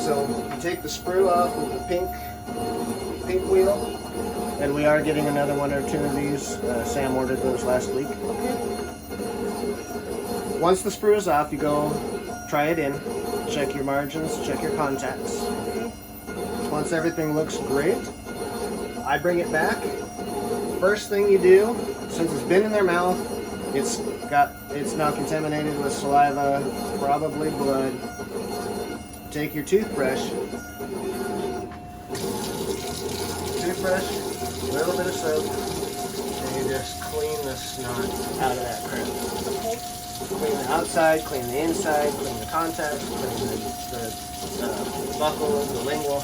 So you take the sprue off with the pink wheel, and we are getting another one or two of these. Sam ordered those last week. Once the sprue is off, you go try it in, check your margins, check your contacts. Once everything looks great, I bring it back. First thing you do, since it's been in their mouth, it's now contaminated with saliva, probably blood. Take your toothbrush, a little bit of soap, and you just clean the snot out of that crown. Clean the outside, clean the inside, clean the contacts, clean the buckle, the lingual.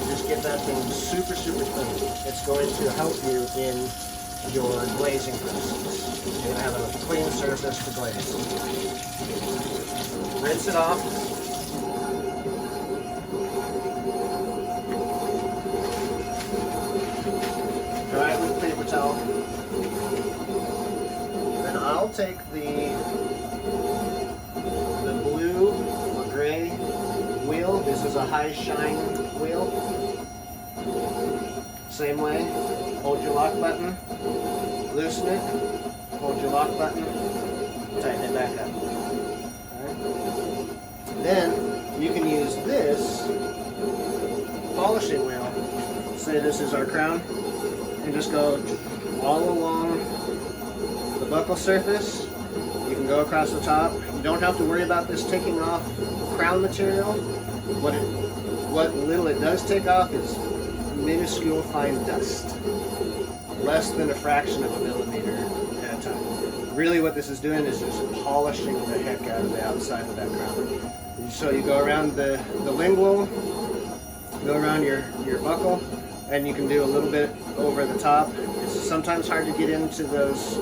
Just get that thing super, super clean. It's going to help you in your glazing process. You're going to have a clean surface to glaze. Rinse it off. Dry it with a paper towel. Then I'll take the blue or gray wheel. This is a high shine wheel. Same way. Hold your lock button, loosen it, hold your lock button, tighten it back up. Alright. Then you can use this polishing wheel. Say this is our crown. And just go all along the buckle surface. You can go across the top. You don't have to worry about this taking off crown material. What little it does take off is minuscule fine dust. Less than a fraction of a millimeter at a time. Really what this is doing is just polishing the heck out of the outside of that crown. So you go around the lingual, go around your buckle, and you can do a little bit over the top. It's sometimes hard to get into those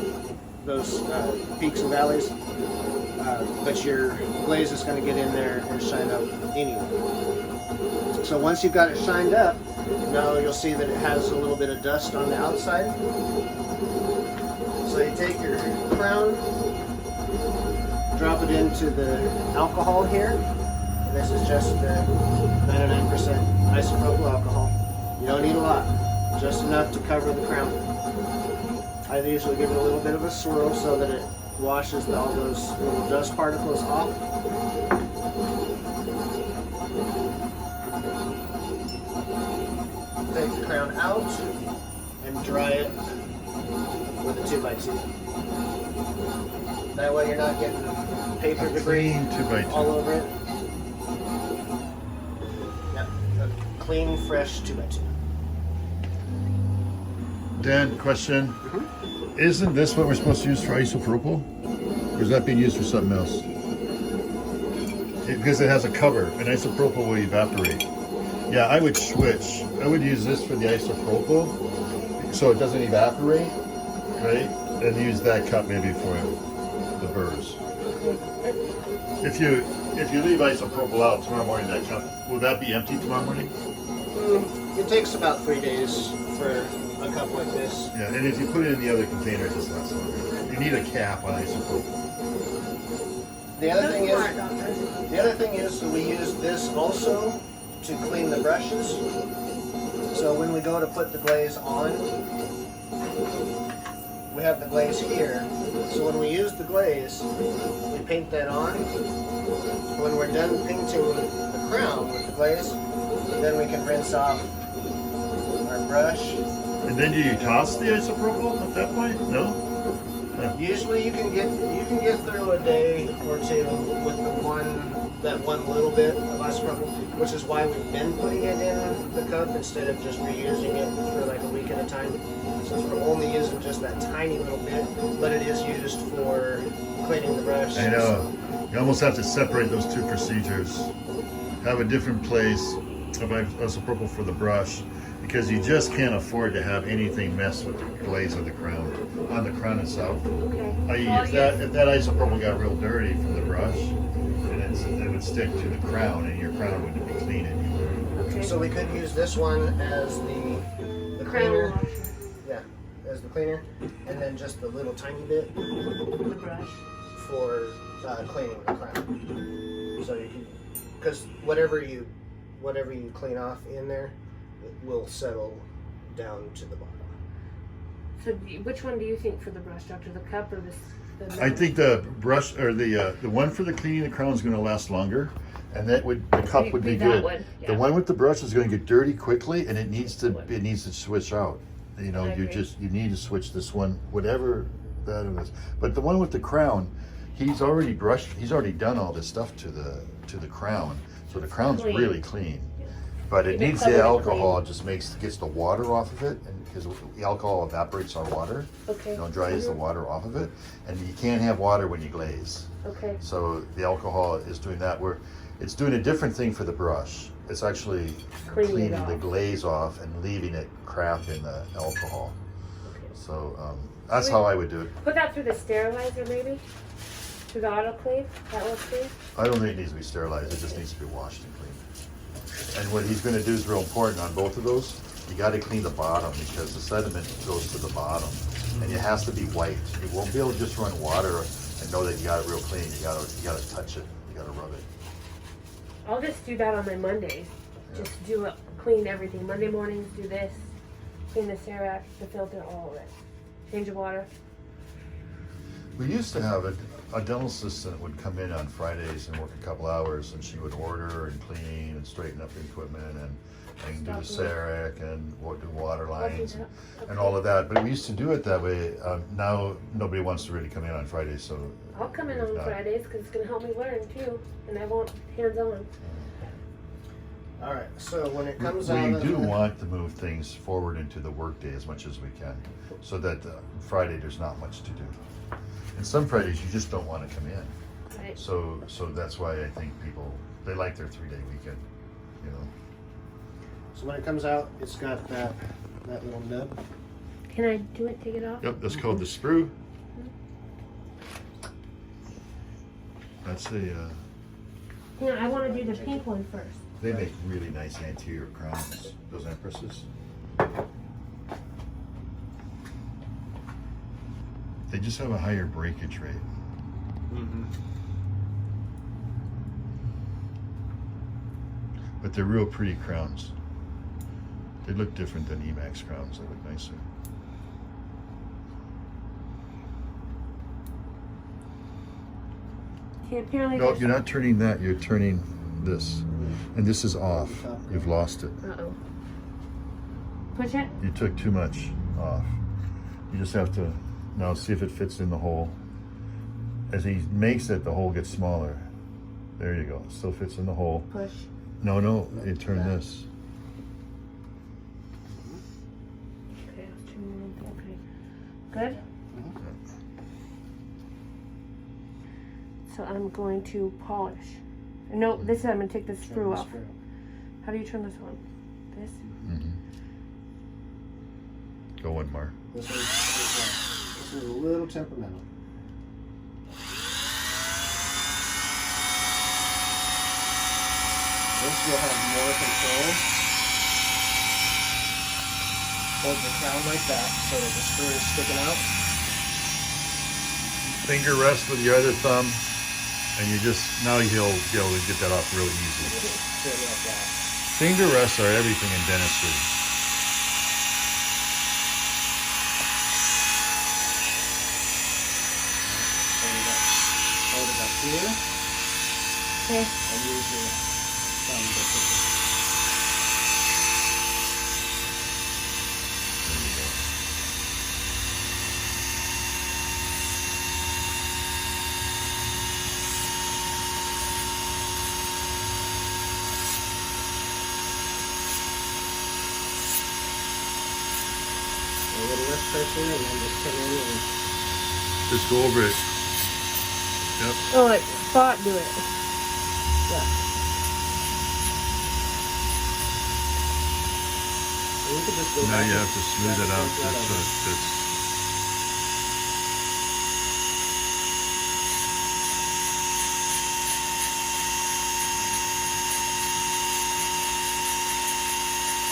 peaks and valleys, but your glaze is going to get in there and shine up anyway. So once you've got it shined up, now you'll see that it has a little bit of dust on the outside. So you take your crown, drop it into the alcohol here. This is just the 99% isopropyl alcohol. You don't need a lot, just enough to cover the crown. I usually give it a little bit of a swirl so that it washes all those little dust particles off. Take the crown out and dry it with a 2x2. That way you're not getting paper debris all over it. Yep, a clean, fresh 2x2. Dan, question. Isn't this what we're supposed to use for isopropyl? Or is that being used for something else? Because it has a cover, and isopropyl will evaporate. Yeah, I would switch. I would use this for the isopropyl, so it doesn't evaporate, right? And use that cup maybe for the burrs. If you leave isopropyl out tomorrow morning, that cup, will that be empty tomorrow morning? It takes about 3 days for a cup like this. Yeah, and if you put it in the other container, it just lasts longer. You need a cap on isopropyl. The other thing is that we use this also to clean the brushes. So when we go to put the glaze on, we have the glaze here. So when we use the glaze, we paint that on. When we're done painting the crown with the glaze, then we can rinse off our brush. And then do you toss the isopropyl at that point? No? Usually you can get through a day or two with that one little bit of isopropyl, which is why we've been putting it in the cup instead of just reusing it for like a week at a time. Since we're only using just that tiny little bit, but it is used for cleaning the brush. I know. You almost have to separate those two procedures. Have a different place of isopropyl for the brush, because you just can't afford to have anything mess with the glaze of the crown, on the crown itself. Okay. I.e., if that isopropyl got real dirty from the brush, it would stick to the crown, and your crown wouldn't be clean anymore. Okay. So we could use this one as the cleaner. Yeah, as the cleaner, and then just the little tiny bit The brush. for cleaning the crown. So you can, because whatever you whatever you clean off in there, it will settle down to the bottom. So which one do you think for the brush, Doctor? The cup or this? I think the brush or the one for the cleaning the crown is going to last longer, and the cup would be that good. one, yeah. The one with the brush is going to get dirty quickly, and it needs to switch out. You know, I you agree. need to switch this one, whatever that is. But the one with the crown, he's already done all this stuff to the crown, so the crown's Clean. really clean. But it Keep it needs covered the and alcohol. clean. It just gets the water off of it, and because the alcohol evaporates our water, Okay. you know, dries the water off of it, and you can't have water when you glaze. Okay. So the alcohol is doing that. Where it's doing a different thing for the brush. It's actually Cleaning it cleaning the off. glaze off and leaving it crap in the alcohol. Okay. So that's how I would do it. Put that through the sterilizer, maybe. Through the autoclave. That will clean. I don't think it needs to be sterilized. It just needs to be washed and cleaned. And what he's going to do is real important on both of those. You got to clean the bottom because the sediment goes to the bottom, and it has to be white. You won't be able to just run water and know that you got it real clean. You got to touch it. You got to rub it. I'll just do that on my Mondays. Just clean everything. Monday mornings, do this. Clean the Cerec, the filter, all of it. Change the water. We used to have a dental assistant would come in on Fridays and work a couple hours, and she would order and clean and straighten up the equipment and do the Cerec and do water lines and all of that. But we used to do it that way. Now nobody wants to really come in on Fridays, so I'll come in on Fridays because it's going to help me learn too. And I want hands-on. All right, so when it comes we out, do want to move things forward into the workday as much as we can, so that Friday there's not much to do. And some Fridays you just don't want to come in. Right. So that's why I think people, they like their 3-day weekend, you know. so when it comes out, it's got that little nub. Can I do it? Take it off? Yep, that's called the sprue. That's Yeah, I want to do the pink one first. they make really nice anterior crowns, those Empresses. They just have a higher breakage rate. Mm-hmm. But they're real pretty crowns. They look different than Emax crowns. They look nicer. Okay, apparently No, you're not turning that. You're turning this. And this is off. You've lost it. Uh-oh. Push it? You took too much off. You just have to now see if it fits in the hole. As he makes it, the hole gets smaller. There you go. Still fits in the hole. Push. No, you turn this. Okay, let's turn it. Okay. Good? So I'm going to polish. No, this is, I'm going to take the screw off. How do you turn this one? This? Go one more. This is a little temperamental. This will have more control. Hold the crown like that so that the screw is sticking out. Finger rest with your other thumb, and now he'll be able to get that off really easy. Straight like that. Finger rests are everything in dentistry. Hold it up here Okay. and use your thumb to push it. There you go. A little less pressure and then just come in and Just go over it. Yep. Oh, like spot do it. yeah. And you could just go Now back you and have to smooth it out. scrape that That's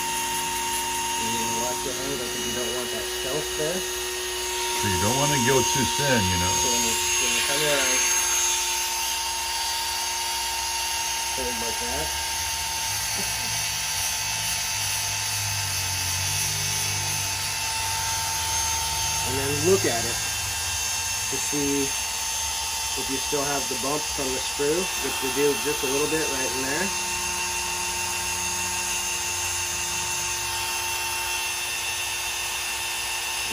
And you want to watch your angle because you don't want that stealth there. so you don't want to go too thin, you know. So when you come around, hold like that. And then look at it to see if you still have the bump from the screw, which we do just a little bit right in there.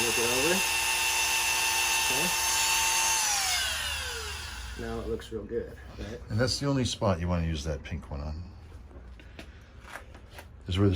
Look it over. Okay. Now it looks real good, right? And that's the only spot you want to use that pink one on. Is where the